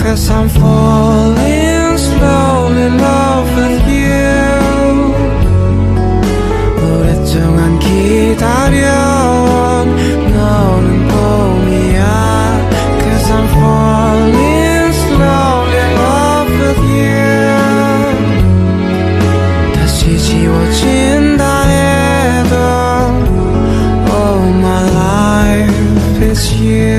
'Cause I'm falling slowly in love with you. 오랫동안 기다려온 너는 봄이야. 'Cause I'm falling slowly in love with you. 다시 지워진다 해도 Oh my life is you.